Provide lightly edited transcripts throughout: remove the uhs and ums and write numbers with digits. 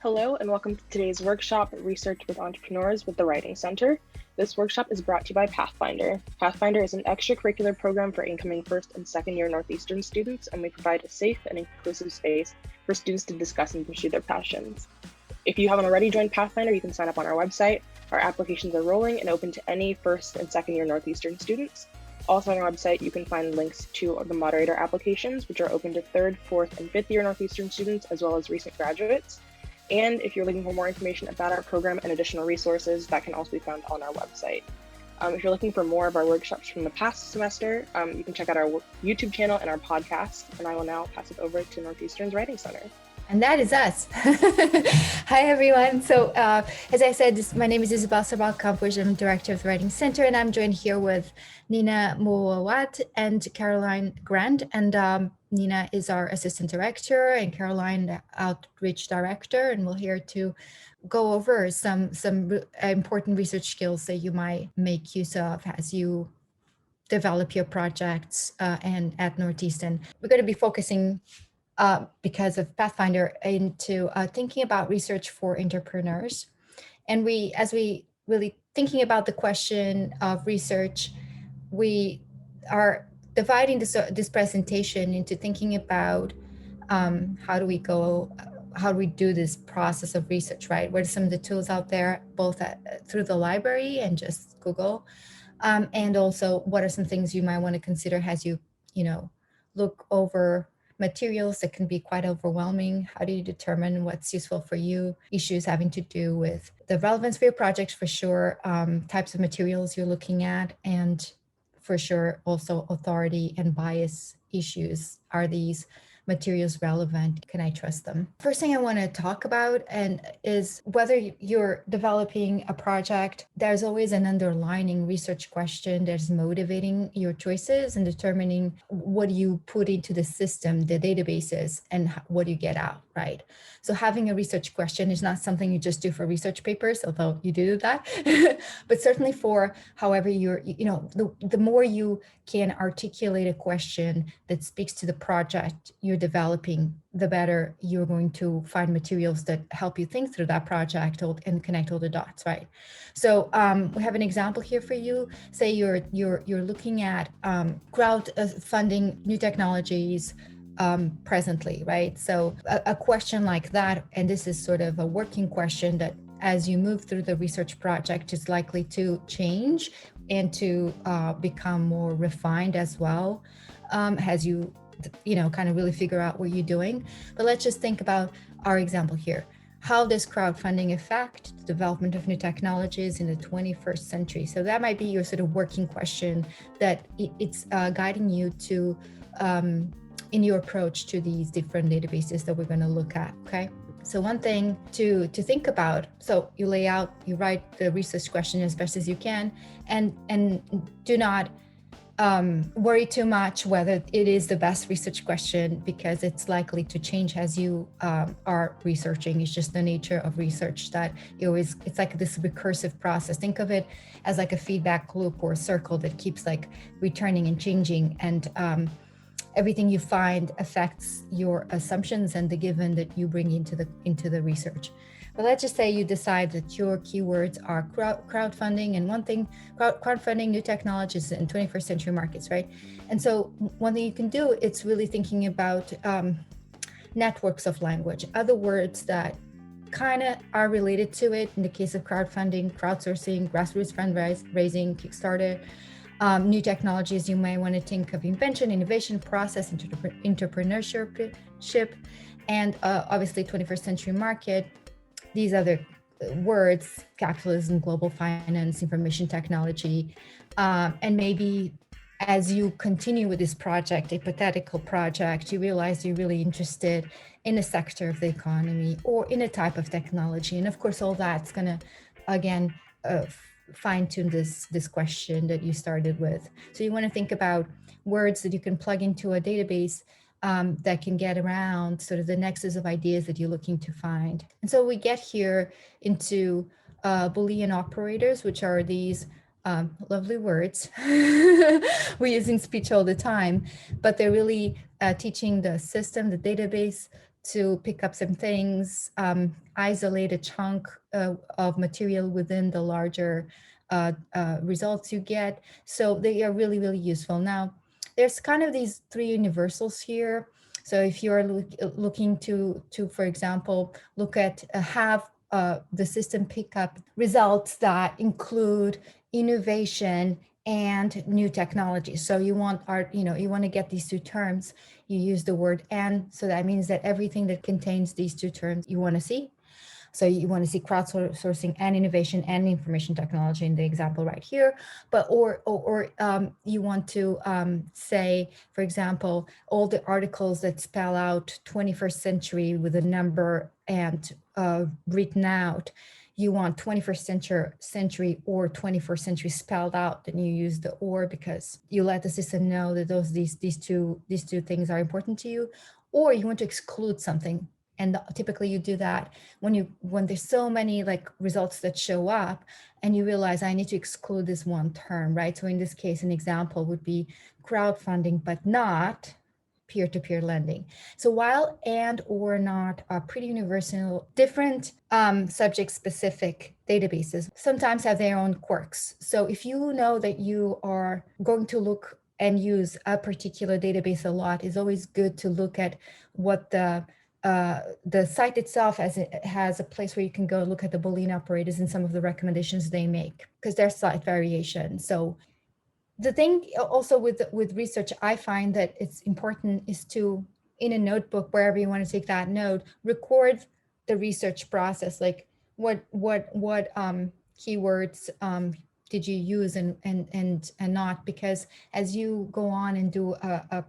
Hello and welcome to today's workshop, Research with Entrepreneurs with the Writing Center. This workshop is brought to you by Pathfinder. Pathfinder is an extracurricular program for incoming first and second year Northeastern students, and we provide a safe and inclusive space for students to discuss and pursue their passions. If you haven't already joined Pathfinder, you can sign up on our website. Our applications are rolling and open to any first and second year Northeastern students. Also on our website, you can find links to the moderator applications, which are open to third, fourth, and fifth year Northeastern students, as well as recent graduates. And if you're looking for more information about our program and additional resources, that can also be found on our website. If you're looking for more of our workshops from the past semester, you can check out our YouTube channel and our podcast. And I will now pass it over to Northeastern's Writing Center. And that is us. Hi, everyone. So as I said, my name is Isabel Campos. I'm director of the Writing Center, and I'm joined here with Nina Moawat and Caroline Grant. And Nina is our assistant director and Caroline the outreach director. And we're here to go over some important research skills that you might make use of as you develop your projects and at Northeastern. We're going to be focusing because of Pathfinder into thinking about research for entrepreneurs. And as we really thinking about the question of research, we are dividing this presentation into thinking about how do we do this process of research, right? What are some of the tools out there, both through the library and just Google? And also, what are some things you might want to consider as you look over materials that can be quite overwhelming? How do you determine what's useful for you? Issues having to do with the relevance for your project, for sure, types of materials you're looking at, and for sure also authority and bias issues. Are these materials relevant? Can I trust them? First thing I want to talk about is whether you're developing a project, there's always an underlying research question that's motivating your choices and determining what you put into the system, the databases, and what you get out, right? So having a research question is not something you just do for research papers, although you do that, but certainly for however the more you can articulate a question that speaks to the project you're developing, the better you're going to find materials that help you think through that project and connect all the dots, right? So we have an example here for you. Say you're looking at crowdfunding new technologies presently, right? So a question like that, and this is sort of a working question that as you move through the research project is likely to change and to become more refined as well, as you kind of really figure out what you're doing. But let's just think about our example here. How does crowdfunding affect the development of new technologies in the 21st century? So that might be your sort of working question that it's guiding you to in your approach to these different databases that we're going to look at, okay? So one thing to think about, so you write the research question as best as you can, and do not worry too much whether it is the best research question, because it's likely to change as you are researching. It's just the nature of research that it's like this recursive process. Think of it as like a feedback loop or a circle that keeps like returning and changing, and everything you find affects your assumptions and the given that you bring into the research. But let's just say you decide that your keywords are crowdfunding, and one thing, crowdfunding, new technologies in 21st century markets, right? And so one thing you can do, it's really thinking about networks of language, other words that kind of are related to it. In the case of crowdfunding, crowdsourcing, grassroots fundraising, Kickstarter. New technologies, you may want to think of invention, innovation, process, entrepreneurship, and obviously 21st century market. These other words, capitalism, global finance, information technology, and maybe as you continue with this project, a hypothetical project, you realize you're really interested in a sector of the economy or in a type of technology. And of course, all that's going to, again, fine-tune this question that you started with. So you want to think about words that you can plug into a database that can get around sort of the nexus of ideas that you're looking to find. And so we get here into Boolean operators, which are these lovely words we use in speech all the time, but they're really teaching the system, the database, to pick up some things, isolate a chunk of material within the larger results you get. So they are really, really useful. Now, there's kind of these three universals here. So if you're looking to, for example, look at have the system pick up results that include innovation and new technology. So you want you want to get these two terms, you use the word and, so that means that everything that contains these two terms you want to see. So you want to see crowdsourcing and innovation and information technology in the example right here. But or you want to say, for example, all the articles that spell out 21st century with a number and written out, you want 21st century or 21st century spelled out, then you use the or, because you let the system know that these two things are important to you. Or you want to exclude something, and typically you do that when there's so many like results that show up and you realize I need to exclude this one term, right? So in this case, an example would be crowdfunding, but not peer-to-peer lending. So while and or not are pretty universal, different subject-specific databases sometimes have their own quirks. So if you know that you are going to look and use a particular database a lot, it's always good to look at what the site itself has a place where you can go look at the Boolean operators and some of the recommendations they make, because there's slight variation. So the thing also with research, I find that it's important is to, in a notebook, wherever you want to take that note, record the research process, like what keywords did you use and not, because as you go on and do a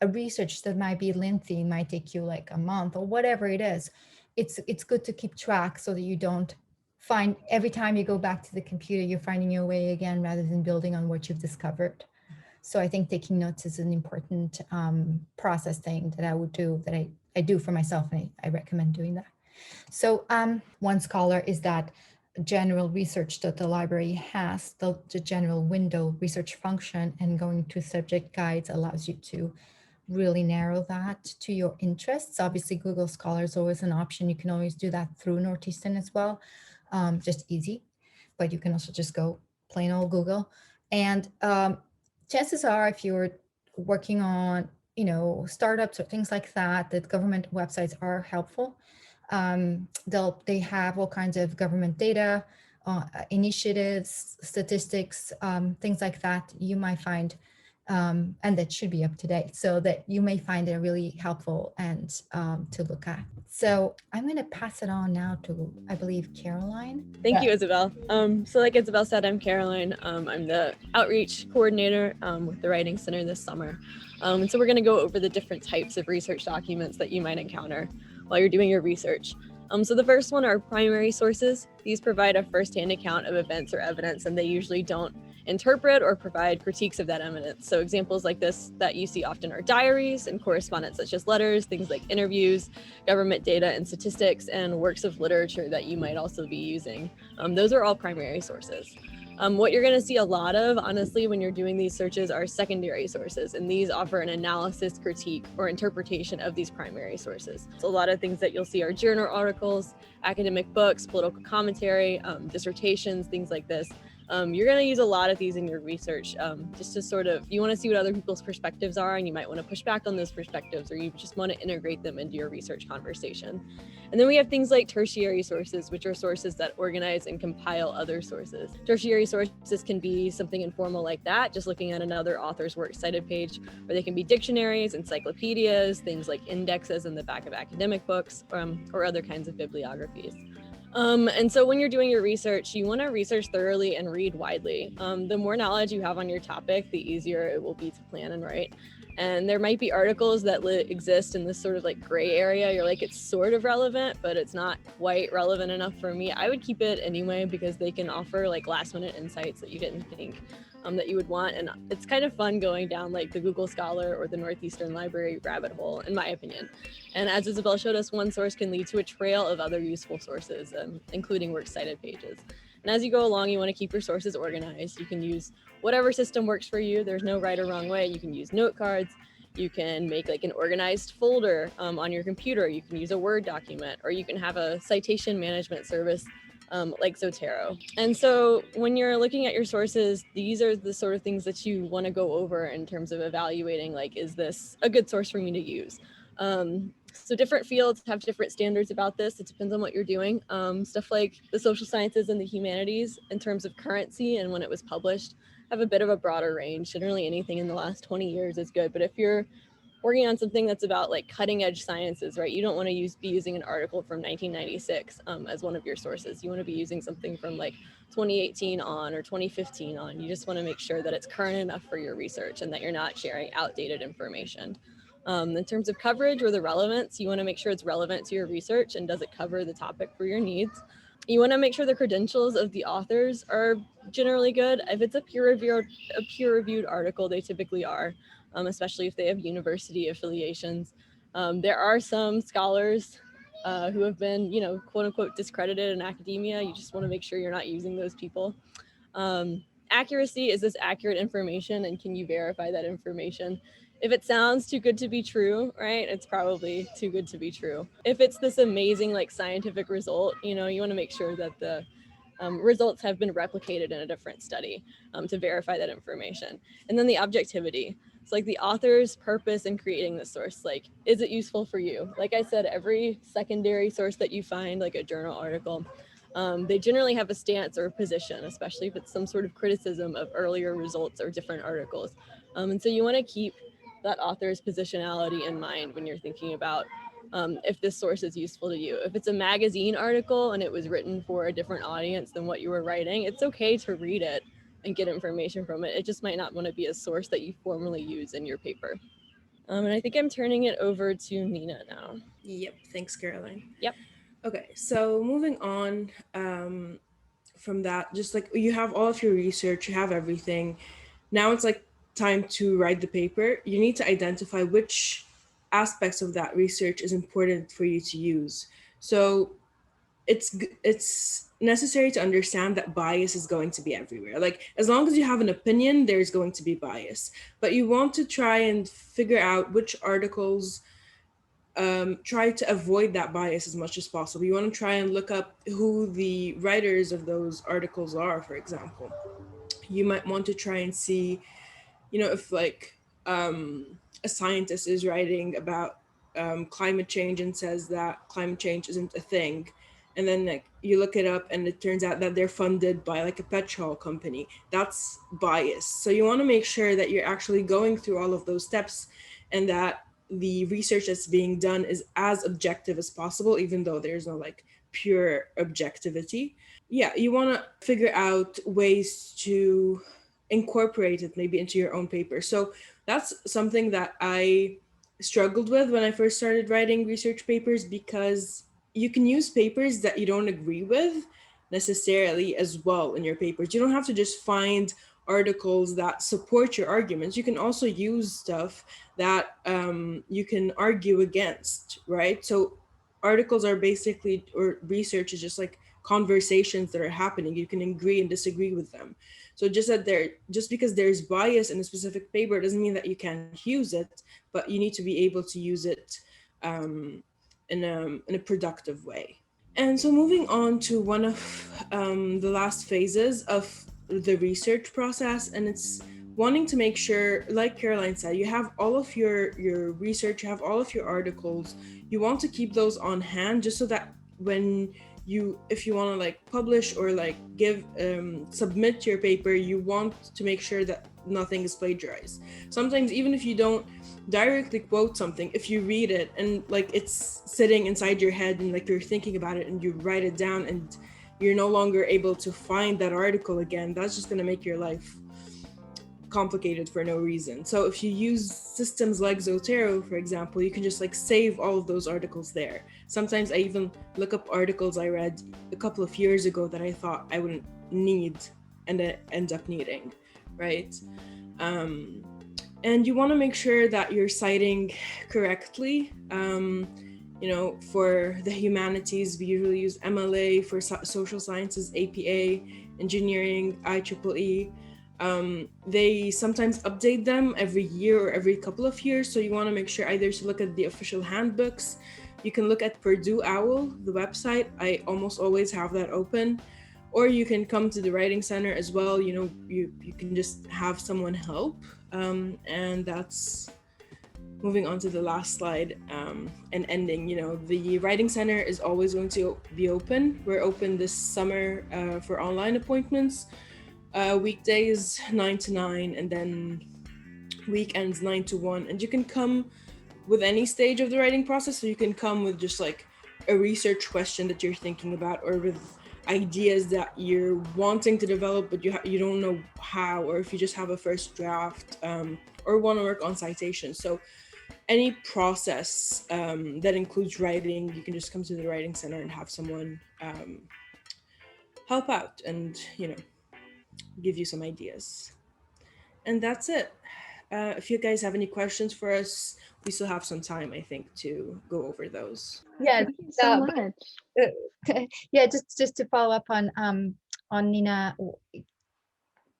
research that might be lengthy, might take you like a month or whatever it is, it's good to keep track so that you don't find every time you go back to the computer, you're finding your way again rather than building on what you've discovered. So I think taking notes is an important process thing that I would do, that I do for myself, and I recommend doing that. So one scholar is that general research that the library has, the general window research function, and going to subject guides allows you to really narrow that to your interests. Obviously, Google Scholar is always an option. You can always do that through Northeastern as well, just easy. But you can also just go plain old Google. And chances are, if you're working on, startups or things like that, that government websites are helpful. They have all kinds of government data, initiatives, statistics, things like that. You might find and that should be up to date, so that you may find it really helpful and to look at. So I'm going to pass it on now to, I believe, Caroline. Thank you, Isabel. So like Isabel said, I'm Caroline. I'm the outreach coordinator with the Writing Center this summer. And so we're going to go over the different types of research documents that you might encounter while you're doing your research. So the first one are primary sources. These provide a firsthand account of events or evidence, and they usually don't interpret or provide critiques of that evidence. So examples like this that you see often are diaries and correspondence, such as letters, things like interviews, government data and statistics, and works of literature that you might also be using. Those are all primary sources. What you're going to see a lot of, honestly, when you're doing these searches are secondary sources, and these offer an analysis, critique, or interpretation of these primary sources. So a lot of things that you'll see are journal articles, academic books, political commentary, dissertations, things like this. You're going to use a lot of these in your research, just to sort of, you want to see what other people's perspectives are, and you might want to push back on those perspectives, or you just want to integrate them into your research conversation. And then we have things like tertiary sources, which are sources that organize and compile other sources. Tertiary sources can be something informal like that, just looking at another author's works cited page, or they can be dictionaries, encyclopedias, things like indexes in the back of academic books, or other kinds of bibliographies. And so when you're doing your research, you want to research thoroughly and read widely. The more knowledge you have on your topic, the easier it will be to plan and write. And there might be articles that exist in this sort of like gray area. You're like, it's sort of relevant, but it's not quite relevant enough for me. I would keep it anyway, because they can offer like last minute insights that you didn't think that you would want. And it's kind of fun going down like the Google Scholar or the Northeastern Library rabbit hole, in my opinion. And as Isabel showed us, one source can lead to a trail of other useful sources, including works cited pages. And as you go along, you want to keep your sources organized. You can use whatever system works for you. There's no right or wrong way. You can use note cards. You can make like an organized folder on your computer. You can use a Word document, or you can have a citation management service like Zotero. And so when you're looking at your sources, these are the sort of things that you want to go over in terms of evaluating, like, is this a good source for me to use? So different fields have different standards about this. It depends on what you're doing. Stuff like the social sciences and the humanities, in terms of currency and when it was published, have a bit of a broader range. Generally anything in the last 20 years is good. But if you're working on something that's about like cutting edge sciences, right, you don't want to be using an article from 1996 as one of your sources. You want to be using something from like 2018 on or 2015 on. You just want to make sure that it's current enough for your research and that you're not sharing outdated information. In terms of coverage or the relevance, you want to make sure it's relevant to your research and does it cover the topic for your needs. You want to make sure the credentials of the authors are generally good. If it's a peer-reviewed article, they typically are, especially if they have university affiliations. There are some scholars who have been, quote unquote, discredited in academia. You just want to make sure you're not using those people. Accuracy, is this accurate information, and can you verify that information? If it sounds too good to be true, right, it's probably too good to be true. If it's this amazing like scientific result, you want to make sure that the results have been replicated in a different study to verify that information. And then the objectivity. It's like the author's purpose in creating this source. Like, is it useful for you? Like I said, every secondary source that you find, like a journal article, they generally have a stance or a position, especially if it's some sort of criticism of earlier results or different articles. And so you want to keep that author's positionality in mind when you're thinking about if this source is useful to you. If it's a magazine article and it was written for a different audience than what you were writing, it's okay to read it and get information from it. It just might not want to be a source that you formally use in your paper. And I think I'm turning it over to Nina now. Yep. Thanks, Caroline. Yep. Okay, so moving on from that, just like you have all of your research, you have everything. Now it's like time to write the paper. You need to identify which aspects of that research is important for you to use. So it's necessary to understand that bias is going to be everywhere. Like, as long as you have an opinion, there's going to be bias. But you want to try and figure out which articles try to avoid that bias as much as possible. You want to try and look up who the writers of those articles are, for example. You might want to try and see, if like a scientist is writing about climate change and says that climate change isn't a thing, and then like you look it up and it turns out that they're funded by like a petrol company. That's bias. So you want to make sure that you're actually going through all of those steps and that the research that's being done is as objective as possible, even though there's no like pure objectivity. Yeah, you want to figure out ways to incorporate it maybe into your own paper. So that's something that I struggled with when I first started writing research papers, because you can use papers that you don't agree with necessarily as well in your papers. You don't have to just find articles that support your arguments. You can also use stuff that you can argue against, right? So articles are basically, or research is just like conversations that are happening. You can agree and disagree with them. So just because there's bias in a specific paper doesn't mean that you can't use it, but you need to be able to use it in a productive way. And so moving on to one of the last phases of the research process, and it's wanting to make sure, like Caroline said, you have all of your research, you have all of your articles. You want to keep those on hand just so that when if you want to like publish or like submit your paper, you want to make sure that nothing is plagiarized. Sometimes even if you don't directly quote something, if you read it and like it's sitting inside your head and like you're thinking about it and you write it down and you're no longer able to find that article again, that's just going to make your life complicated for no reason. So if you use systems like Zotero, for example, you can just like save all of those articles there. Sometimes I even look up articles I read a couple of years ago that I thought I wouldn't need and I end up needing, right? And you want to make sure that you're citing correctly. For the humanities, we usually use MLA. For social sciences, APA, engineering, IEEE. They sometimes update them every year or every couple of years, so you want to make sure either to look at the official handbooks. You can look at Purdue Owl, the website. I almost always have that open. Or you can come to the Writing Center as well. You know, you can just have someone help. And that's moving on to the last slide, and ending. You know, the Writing Center is always going to be open. We're open this summer for online appointments. Weekdays 9 to 9, and then weekends 9 to 1. And you can come with any stage of the writing process. So you can come with just like a research question that you're thinking about, or with ideas that you're wanting to develop but you don't know how, or if you just have a first draft, or want to work on citations. So any process that includes writing, you can just come to the Writing Center and have someone help out and, you know, give you some ideas. And that's it. If you guys have any questions for us, we still have some time, I think, to go over those. Yeah, Thank you so much. yeah, just to follow up on Nina,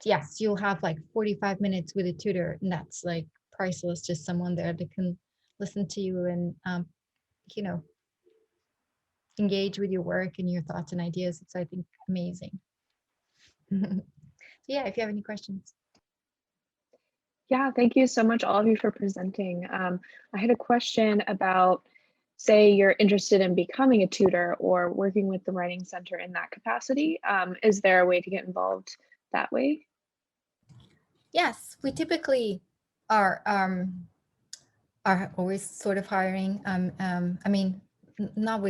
yes, you'll have like 45 minutes with a tutor, and that's like priceless. Just someone there that can listen to you and you know, engage with your work and your thoughts and ideas. It's, I think, amazing. So yeah, if you have any questions. Yeah, thank you so much, all of you, for presenting. I had a question about, say you're interested in becoming a tutor or working with the Writing Center in that capacity. Is there a way to get involved that way? Yes, we typically are always sort of hiring. I mean, not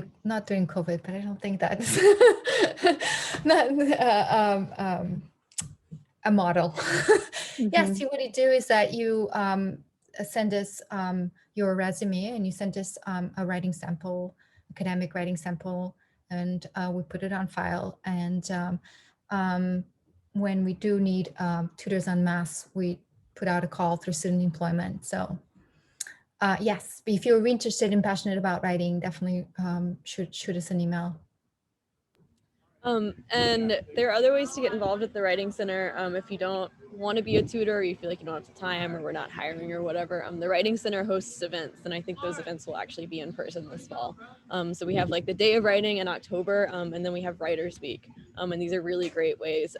during COVID, but I don't think that's not a model. Yes, what you do is that you send us your resume, and you send us a writing sample, academic writing sample, and we put it on file. And when we do need tutors en masse, we put out a call through student employment. So yes, if you're interested and passionate about writing, definitely shoot us an email. And there are other ways to get involved at the Writing Center. If you don't want to be a tutor, or you feel like you don't have the time, or we're not hiring or whatever, the Writing Center hosts events, and I think those events will actually be in person this fall. So we have like the Day of Writing in October, and then we have Writers Week, and these are really great ways.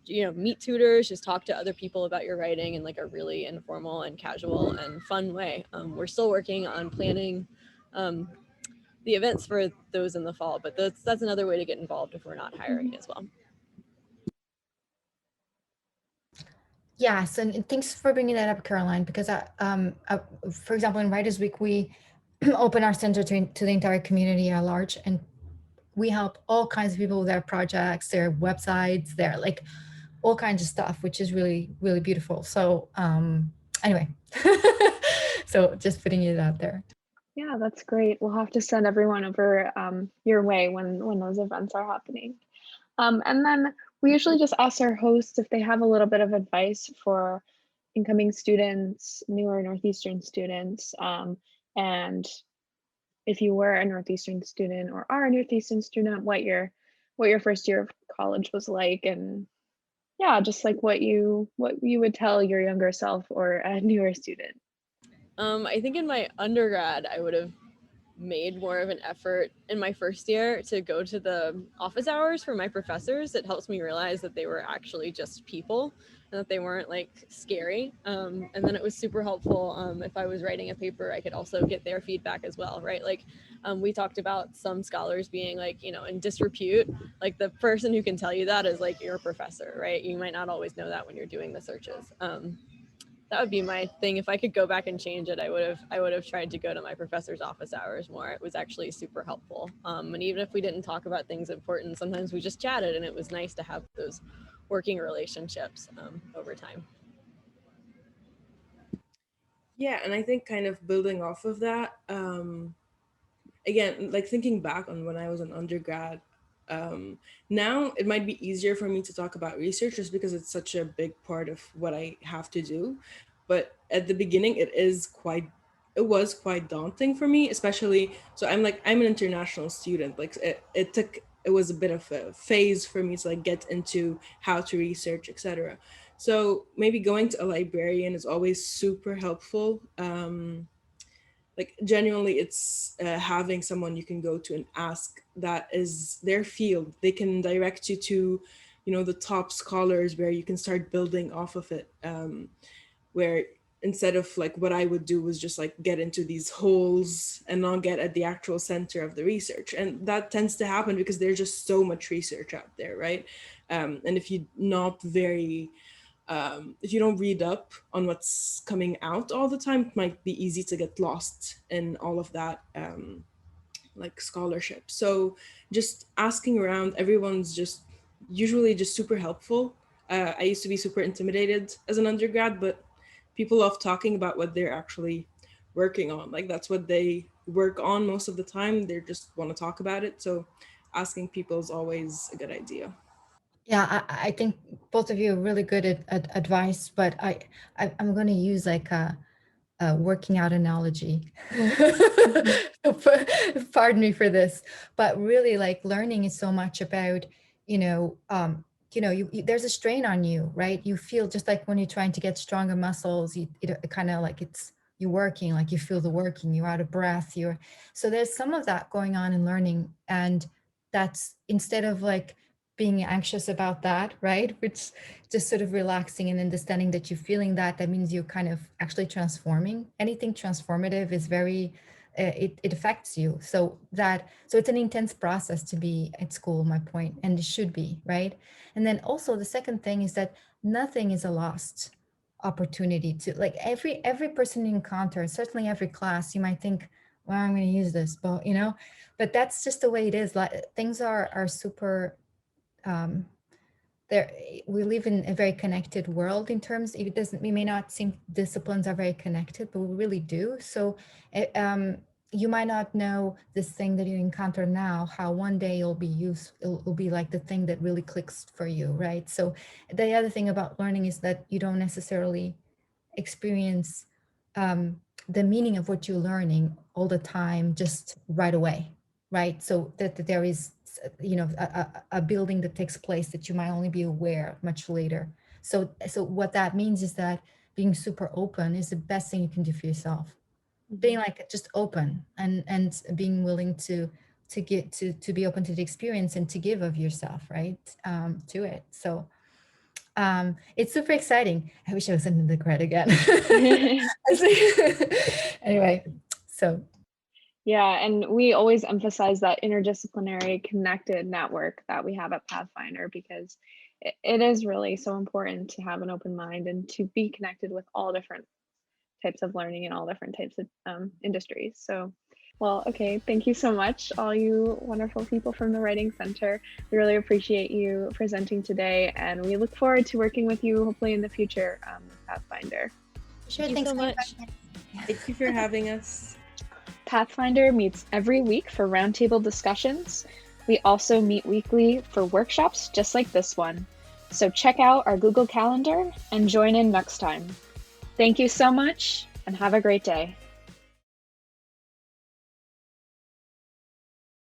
You know, meet tutors, just talk to other people about your writing in like a really informal and casual and fun way. We're still working on planning the events for those in the fall, but that's another way to get involved if we're not hiring as well. Yes, and thanks for bringing that up, Caroline, because for example, in Writers Week, we open our center to the entire community at large, and we help all kinds of people with their projects, their websites, their like all kinds of stuff, which is really, really beautiful. So anyway, so just putting it out there. Yeah, that's great. We'll have to send everyone over your way when those events are happening. And then we usually just ask our hosts if they have a little bit of advice for incoming students, newer Northeastern students, and if you were a Northeastern student or are a Northeastern student, what your first year of college was like, and yeah, just like what you would tell your younger self or a newer student. I think in my undergrad, I would have made more of an effort in my first year to go to the office hours for my professors. It helps me realize that they were actually just people and that they weren't like scary. And then it was super helpful. If I was writing a paper, I could also get their feedback as well, right? Like we talked about some scholars being like, you know, in disrepute, like the person who can tell you that is like your professor, right? You might not always know that when you're doing the searches. That would be my thing. If I could go back and change it, I would have tried to go to my professor's office hours more. It was actually super helpful. And even if we didn't talk about things important, sometimes we just chatted, and it was nice to have those working relationships over time. Yeah, and I think kind of building off of that, again, like thinking back on when I was an undergrad, now it might be easier for me to talk about research just because it's such a big part of what I have to do. But at the beginning, it was quite daunting for me, especially. So I'm an international student. Like it was a bit of a phase for me to like get into how to research, etc. So maybe going to a librarian is always super helpful. Like genuinely, it's having someone you can go to and ask that is their field. They can direct you to, the top scholars where you can start building off of it. Where instead of like what I would do was just like get into these holes and not get at the actual center of the research. And that tends to happen because there's just so much research out there, right? And if you don't read up on what's coming out all the time, it might be easy to get lost in all of that like scholarship. So just asking around, everyone's just usually just super helpful. I used to be super intimidated as an undergrad, but people love talking about what they're actually working on. Like that's what they work on most of the time. They just want to talk about it. So asking people is always a good idea. Yeah, I think both of you are really good at advice, but I'm going to use like a working out analogy. Pardon me for this, but really like learning is so much about, there's a strain on you, right? You feel just like when you're trying to get stronger muscles, it kind of like you're working, like you feel the working, you're out of breath, so there's some of that going on in learning. And that's instead of like being anxious about that, right? Which just sort of relaxing and understanding that you're feeling that means you're kind of actually transforming. Anything transformative is very, it affects you. So it's an intense process to be at school, my point, and it should be, right? And then also the second thing is that nothing is a lost opportunity to like every person you encounter, certainly every class, you might think, well, I'm going to use this, but that's just the way it is. Like things are super um, there. We live in a very connected world in terms, we may not seem disciplines are very connected, but we really do. So you might not know this thing that you encounter now, how one day it'll be it'll be like the thing that really clicks for you, right? So the other thing about learning is that you don't necessarily experience the meaning of what you're learning all the time just right away, right? So that there is a building that takes place that you might only be aware much later. So what that means is that being super open is the best thing you can do for yourself. Being like just open and being willing to get to be open to the experience and to give of yourself, right, to it. So it's super exciting. I wish I was in the grad again. Anyway, so Yeah, and we always emphasize that interdisciplinary connected network that we have at Pathfinder, because it is really so important to have an open mind and to be connected with all different types of learning and all different types of industries. So, well, okay, thank you so much, all you wonderful people from the Writing Center. We really appreciate you presenting today, and we look forward to working with you hopefully in the future with Pathfinder. sure, Thank you thanks so much. Thank you for having us. Pathfinder meets every week for roundtable discussions. We also meet weekly for workshops just like this one. So check out our Google Calendar and join in next time. Thank you so much and have a great day.